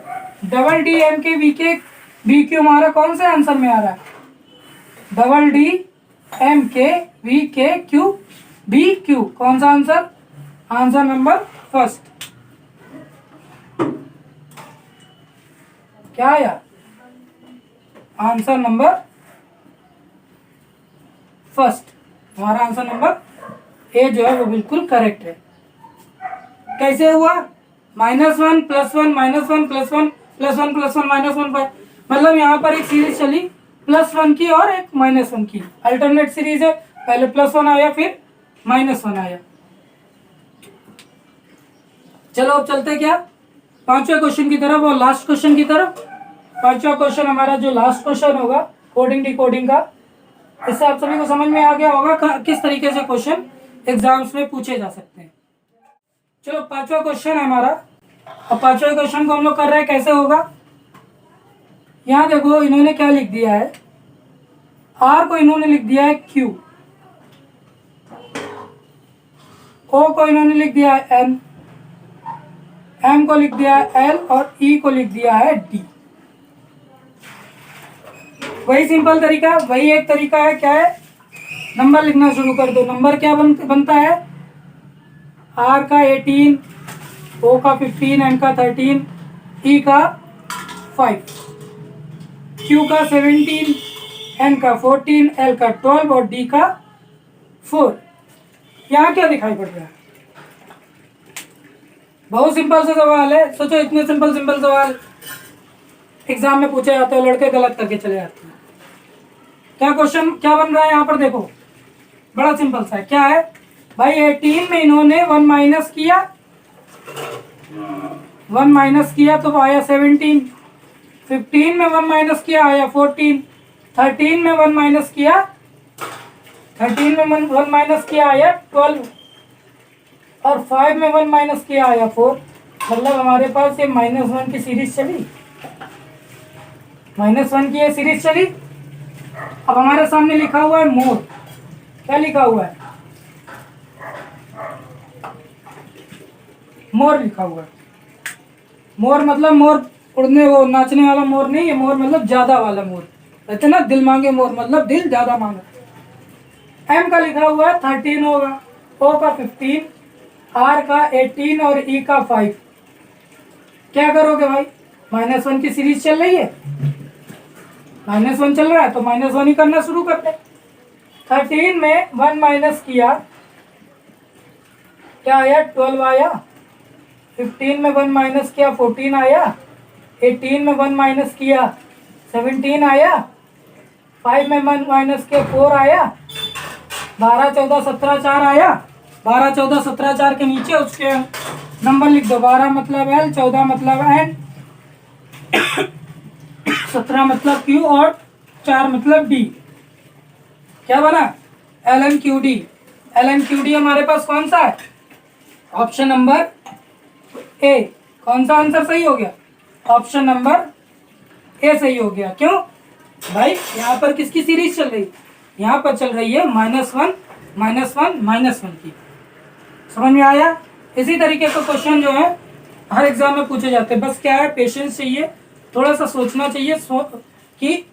DDMK VK BQ हमारा कौन से आंसर में आ रहा है, DDMK VK Q BQ। कौन सा आंसर, आंसर नंबर फर्स्ट। क्या आया, आंसर नंबर फर्स्ट। हमारा आंसर नंबर ए जो है वो बिल्कुल करेक्ट है। कैसे हुआ, -1 +1 -1 +1 +1 +1 -1, मतलब यहाँ पर एक सीरीज चली +1 की और एक -1 की, अल्टरनेट सीरीज है। पहले +1 आया फिर -1 आया। चलो अब चलते क्या पांचवें क्वेश्चन की तरफ और लास्ट क्वेश्चन की तरफ। पांचवा क्वेश्चन हमारा जो लास्ट क्वेश्चन होगा कोडिंग डिकोडिंग का, इससे आप सभी को समझ में आ गया होगा किस तरीके से क्वेश्चन एग्जाम्स में पूछे जा सकते हैं। चलो 5वां क्वेश्चन है हमारा। अब 5वें क्वेश्चन को हम लोग कर रहे हैं, कैसे होगा। यहाँ देखो इन्होंने क्या लिख दिया है, आर को इन्होंने लिख दिया है क्यू, ओ को इन्होंने लिख दिया है एन, एम को लिख दिया है एल और ई को लिख दिया है डी। वही सिंपल तरीका, वही एक तरीका है, क्या है, नंबर लिखना शुरू कर दो। नंबर क्या बनता है, आर का 18, ओ का 15, एम का 13, ई का 5, क्यू का 17, एन का 14, एल का 12 और डी का 4। यहाँ क्या दिखाई पड़ रहा है, बहुत सिंपल सा सवाल है। सोचो इतने सिंपल सवाल एग्जाम में पूछे जाते हैं, लड़के गलत करके चले जाते हैं। क्या क्वेश्चन क्या बन रहा है यहाँ पर देखो, बड़ा सिंपल सा है। क्या है भाई, 18 में इन्होंने 1 माइनस किया, 1 माइनस किया तो आया 17, 15 में 1 माइनस किया आया 14, 13 में 1 माइनस किया, 13 में 1 माइनस किया आया 12 और 5 में 1 माइनस किया आया 4। मतलब हमारे पास ये -1 की सीरीज चली, -1 की ये सीरीज चली। अब हमारे सामने लिखा हुआ है मोर, क्या लिखा हुआ है, मोर लिखा हुआ है। मोर मतलब मोर उड़ने वो नाचने वाला मोर नहीं है, मोर मतलब ज्यादा वाला मोर, कहते ना दिल मांगे मोर, मतलब दिल ज्यादा मांगा। एम का लिखा हुआ है 13 होगा, ओ का 15, आर का 18 और ई का 5। क्या करोगे भाई, -1 की सीरीज चल रही है, -1 चल रहा है तो -1 ही करना शुरू करते। 13 में 1 माइनस किया क्या आया 12 आया, 15 में 1 माइनस किया 14 आया, 18 में 1 माइनस किया 17 आया, 5 में 1 माइनस किया 4 आया, 12 14 17 4 आया। 12 14 17 4 के नीचे उसके नंबर लिख दो, 12 मतलब एल, 14 मतलब एन, 17 मतलब क्यू और 4 मतलब डी। क्या बना, L N Q D. L N Q D हमारे पास कौन सा है, ऑप्शन नंबर ए। कौन सा आंसर सही हो गया, ऑप्शन नंबर ए सही हो गया। क्यों भाई, यहाँ पर किसकी सीरीज चल रही, यहाँ पर चल रही है -1 -1 -1 की। समझ में आया। इसी तरीके का क्वेश्चन जो है हर एग्जाम में पूछे जाते हैं। बस क्या है, पेशेंस चाहिए, थोड़ा सा सोचना चाहिए कि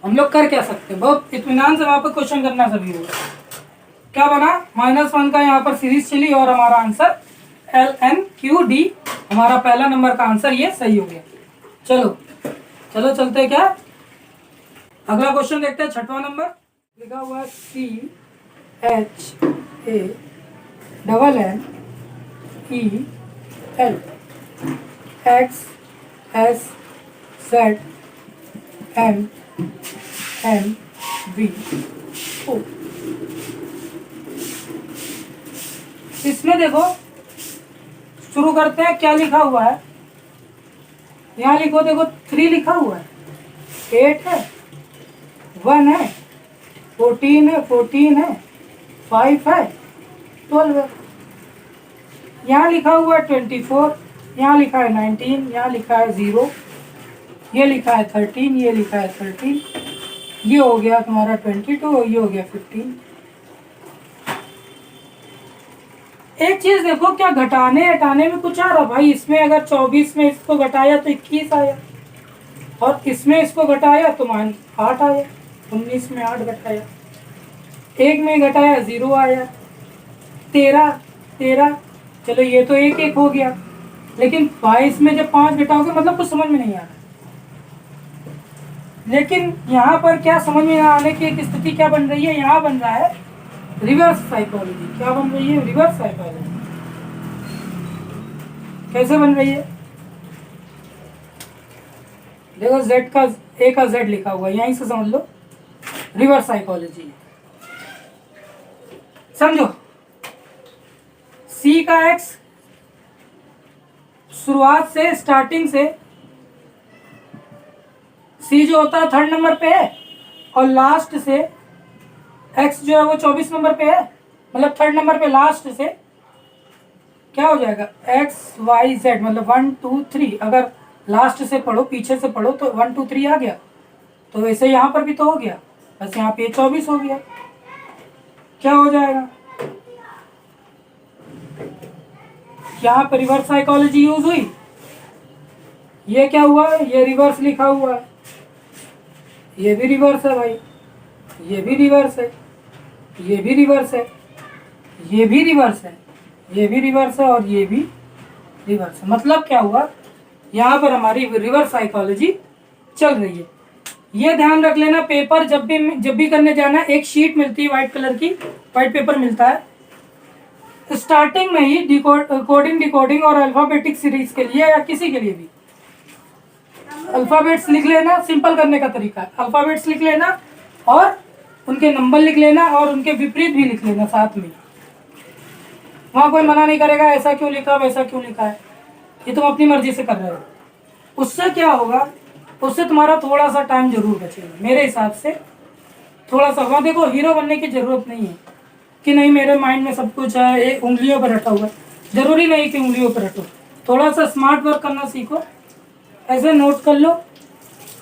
हम लोग कर क्या सकते हैं। बहुत इत्मीनान से वहाँ पर क्वेश्चन करना सभी होगा। क्या बना, -1 का यहाँ पर सीरीज चली और हमारा आंसर LNQD, हमारा पहला नंबर का आंसर ये सही हो गया। चलो चलो चलते हैं, क्या अगला क्वेश्चन देखते हैं। 6वां नंबर लिखा हुआ है CHANNEL XSZMNVO। इसमें देखो शुरू करते हैं, क्या लिखा हुआ है, यहाँ लिखो, देखो 3 लिखा हुआ है, 8 है, 1 है, 14 है, 5 है, 12 है। यहाँ लिखा हुआ है 24, यहाँ लिखा है 19, यहाँ लिखा है 0, ये लिखा है 13, ये लिखा है 13, ये हो गया तुम्हारा 22 और ये हो गया 15। एक चीज देखो, क्या घटाने हटाने में कुछ आ रहा भाई। इसमें अगर 24 में इसको घटाया तो 21 आया, और इसमें इसको घटाया तो 8 आया, 19 में 8 घटाया, एक में घटाया 0 आया, 13। चलो ये तो एक हो गया, लेकिन 22 में जब 5 घटाओगे मतलब कुछ समझ में नहीं आ रहा। लेकिन यहाँ पर क्या समझ में आने की एक स्थिति क्या बन रही है, यहाँ बन रहा है रिवर्स साइकोलॉजी। क्या बन रही है, रिवर्स साइकोलॉजी। कैसे बन रही है, देखो Z का A का Z लिखा हुआ है, यहीं से समझ लो रिवर्स साइकोलॉजी। समझो C का X शुरुआत से, स्टार्टिंग से C जो होता है 3rd नंबर पे है, और लास्ट से x जो है वो 24 नंबर पे है, मतलब थर्ड नंबर पे लास्ट से क्या हो जाएगा x y z, मतलब 1 2 3। अगर लास्ट से पढ़ो पीछे से पढ़ो तो 1 2 3 आ गया, तो वैसे यहाँ पर भी तो हो गया, बस यहाँ पे 24 हो गया। क्या हो जाएगा, यहाँ पर रिवर्स साइकोलॉजी यूज हुई। ये क्या हुआ है, ये रिवर्स लिखा हुआ है, ये भी रिवर्स है भाई, ये भी रिवर्स है, ये भी रिवर्स है, ये भी रिवर्स है, ये भी रिवर्स है और ये भी रिवर्स है। मतलब क्या हुआ, यहाँ पर हमारी रिवर्स साइकोलॉजी चल रही है। ये ध्यान रख लेना, पेपर जब भी करने जाना, एक शीट मिलती है व्हाइट कलर की, व्हाइट पेपर मिलता है, स्टार्टिंग में ही कोडिंग डिकोडिंग और अल्फाबेटिक सीरीज के लिए या किसी के लिए भी अल्फाबेट्स लिख लेना। सिंपल करने का तरीका है, अल्फाबेट्स लिख लेना और उनके नंबर लिख लेना और उनके विपरीत भी लिख लेना साथ में। वहां कोई मना नहीं करेगा ऐसा क्यों लिखा वैसा क्यों लिखा है, ये तुम अपनी मर्जी से कर रहे हो। उससे क्या होगा, उससे तुम्हारा थोड़ा सा टाइम जरूर बचेगा मेरे हिसाब से, थोड़ा सा। वहाँ देखो हीरो बनने की जरूरत नहीं है कि नहीं मेरे माइंड में सब कुछ है, ये उंगलियों पर रटा हुआ है, जरूरी नहीं कि उंगलियों पर रटो। थोड़ा सा स्मार्ट वर्क करना सीखो, ऐसे नोट कर लो,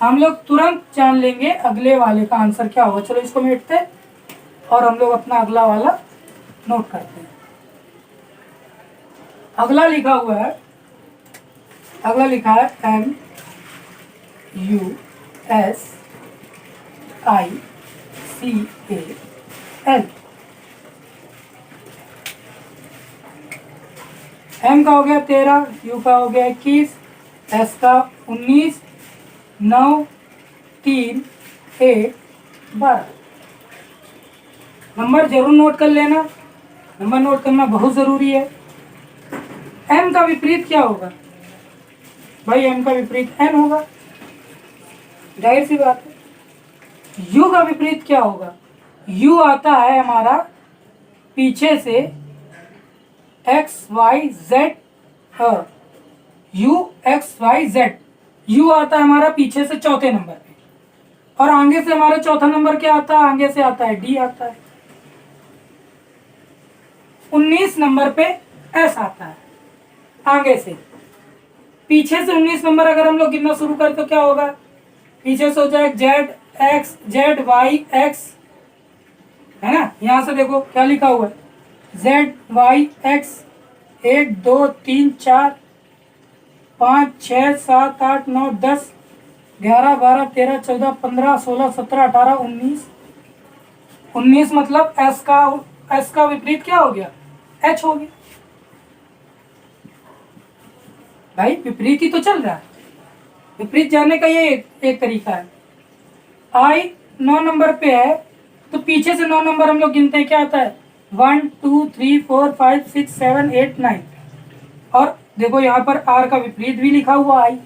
हम लोग तुरंत जान लेंगे अगले वाले का आंसर क्या होगा। चलो इसको मिटते और हम लोग अपना अगला वाला नोट करते हैं। अगला लिखा हुआ है, अगला लिखा है MUSICAL। M का हो गया 13, U का हो गया 21, S का 19, 9 3 1 12। नंबर जरूर नोट कर लेना, नंबर नोट करना बहुत जरूरी है। M का विपरीत क्या होगा भाई, M का विपरीत N होगा, जाहिर सी बात है। U का विपरीत क्या होगा, U आता है हमारा पीछे से x y z, U x y z, U आता है हमारा पीछे से चौथे नंबर पे, और आगे से हमारा चौथा नंबर क्या आता है, आगे से आता है D आता है। 19 नंबर पे S आता है आगे से, पीछे से 19 नंबर अगर हम लोग गिनना शुरू करें तो क्या होगा, पीछे से हो जाए Z Y X, है ना। यहां से देखो क्या लिखा हुआ है, ZYX 1 2 3 4 5 6 7 8 9 10 11 12 13 14 15 16 17 18 19। 19 मतलब एस का विपरीत क्या हो गया, एच हो गया भाई, विपरीत ही तो चल रहा है। विपरीत जानने का ये एक तरीका है। आई 9 नंबर पे है तो पीछे से 9 नंबर हम लोग गिनते हैं, क्या आता है 1 2 3 4 5 6 7 8 9। और देखो यहाँ पर आर का विपरीत भी लिखा हुआ आई,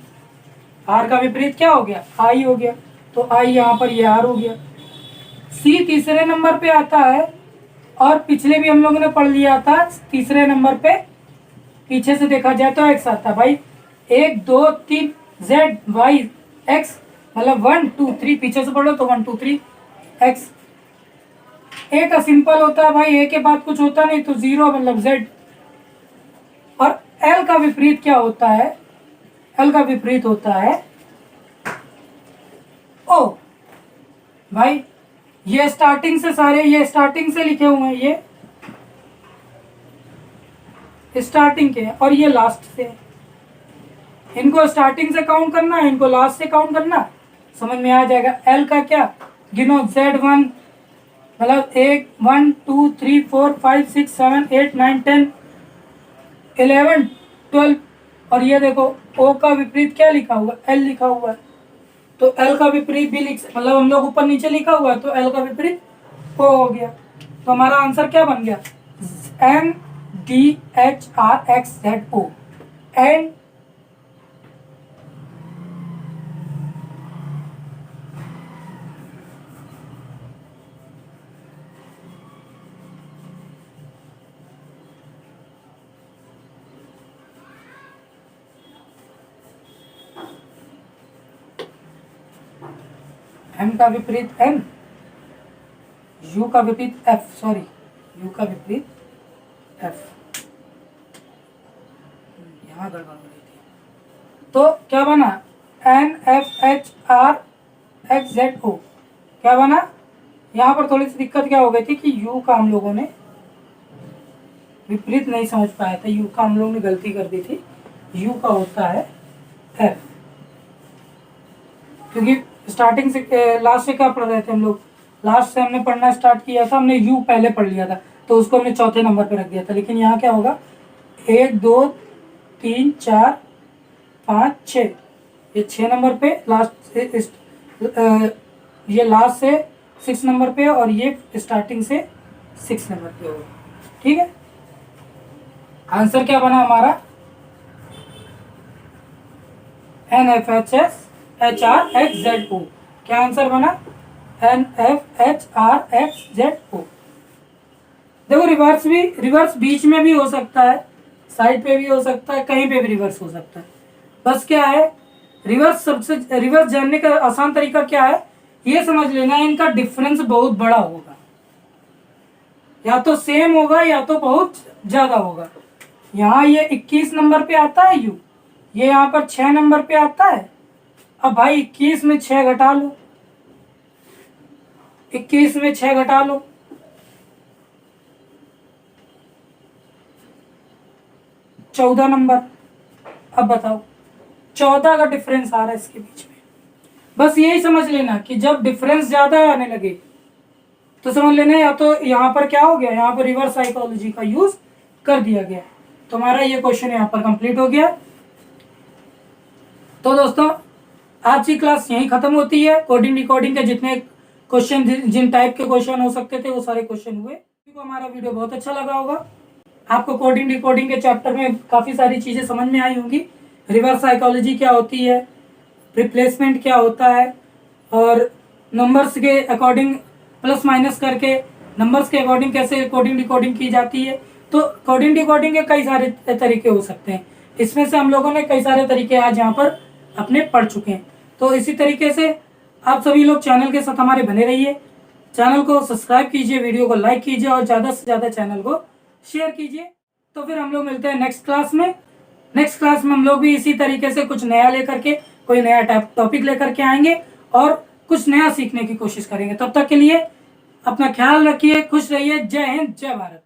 आर का विपरीत क्या हो गया, आई हो गया, तो आई यहाँ पर ये आर हो गया। सी तीसरे नंबर पे आता है और पिछले भी हम लोगों ने पढ़ लिया था, तीसरे नंबर पे पीछे से देखा जाए तो एक्स आता है भाई, 1 2 3 ZY X, मतलब 1 2 3, पीछे से पढ़ो तो 1 2 3 एक्स। ए का सिंपल होता है भाई, ए के बाद कुछ होता नहीं तो 0 मतलब Z। और एल का विपरीत क्या होता है, एल का विपरीत होता है ओ भाई। ये स्टार्टिंग से सारे, ये स्टार्टिंग से लिखे हुए हैं, ये स्टार्टिंग के और ये लास्ट से, इनको स्टार्टिंग से काउंट करना है, इनको लास्ट से काउंट करना, समझ में आ जाएगा। एल का क्या गिनो, Z1 मतलब 1 1 2 3 4 5 6 7 8 9 10 11 12। और ये देखो ओ का विपरीत क्या लिखा हुआ, एल लिखा हुआ है, तो एल का विपरीत भी लिख, मतलब हम लोग ऊपर नीचे लिखा हुआ है तो एल का विपरीत ओ हो गया। तो हमारा आंसर क्या बन गया, MDHRXZO। एंड एम का विपरीत एम, यू का विपरीत एफ, सॉरी यू का विपरीत एफ, यहाँ गड़बड़ हो रही थी। तो क्या बना, N F H R X Z O, क्या बना, यहाँ पर थोड़ी सी दिक्कत क्या हो गई थी कि यू का हम लोगों ने विपरीत नहीं समझ पाया था, यू का हम लोगों ने गलती कर दी थी, यू का होता है एफ, क्योंकि स्टार्टिंग से लास्ट से क्या पढ़ रहे थे हम लोग, लास्ट से हमने पढ़ना स्टार्ट किया था, हमने यू पहले पढ़ लिया था तो उसको हमने चौथे नंबर पे रख दिया था। लेकिन यहाँ क्या होगा, 1 2 3 4 5 6, ये 6 नंबर पे लास्ट ये लास्ट से 6 नंबर पे और ये स्टार्टिंग से 6 नंबर पे होगा। ठीक है, आंसर क्या बना हमारा, N F H S H R X Z O, क्या आंसर बना, N F H R X Z O. देखो रिवर्स बीच में भी हो सकता है, साइड पे भी हो सकता है, कहीं पे भी रिवर्स हो सकता है। बस क्या है, रिवर्स जानने का आसान तरीका क्या है, ये समझ लेना इनका डिफरेंस बहुत बड़ा होगा, या तो सेम होगा या तो बहुत ज्यादा होगा। यहाँ ये 21 नंबर पे आता है यू, ये यहाँ पर 6 नंबर पे आता है। अब भाई 21 में 6 घटा लो, 21 में 6 घटा लो, 14 नंबर। अब बताओ 14 का डिफरेंस आ रहा है इसके बीच में। बस यही समझ लेना कि जब डिफरेंस ज्यादा आने लगे तो समझ लेना या तो यहाँ पर क्या हो गया, यहाँ पर रिवर्स साइकोलॉजी का यूज कर दिया गया। तुम्हारा ये क्वेश्चन यहाँ पर कंप्लीट हो गया। तो दोस्तों आज की क्लास यहीं खत्म होती है। कोडिंग डिकोडिंग के जितने क्वेश्चन, जिन टाइप के क्वेश्चन हो सकते थे वो सारे क्वेश्चन हुए। तो हमारा वीडियो बहुत अच्छा लगा होगा, आपको कोडिंग डिकोडिंग के चैप्टर में काफ़ी सारी चीज़ें समझ में आई होंगी। रिवर्स साइकोलॉजी क्या होती है, रिप्लेसमेंट क्या होता है, और नंबर्स के अकॉर्डिंग प्लस माइनस करके नंबर्स के अकॉर्डिंग कैसे कोडिंग डिकोडिंग की जाती है। तो कोडिंग डिकोडिंग के कई सारे तरीके हो सकते हैं, इसमें से हम लोगों ने कई सारे तरीके आज यहाँ पर अपने पढ़ चुके हैं। तो इसी तरीके से आप सभी लोग चैनल के साथ हमारे बने रहिए, चैनल को सब्सक्राइब कीजिए, वीडियो को लाइक कीजिए और ज़्यादा से ज़्यादा चैनल को शेयर कीजिए। तो फिर हम लोग मिलते हैं नेक्स्ट क्लास में। नेक्स्ट क्लास में हम लोग भी इसी तरीके से कुछ नया लेकर के, कोई नया टॉपिक लेकर के आएंगे और कुछ नया सीखने की कोशिश करेंगे। तब तक के लिए अपना ख्याल रखिए, खुश रहिए। जय हिंद, जय भारत।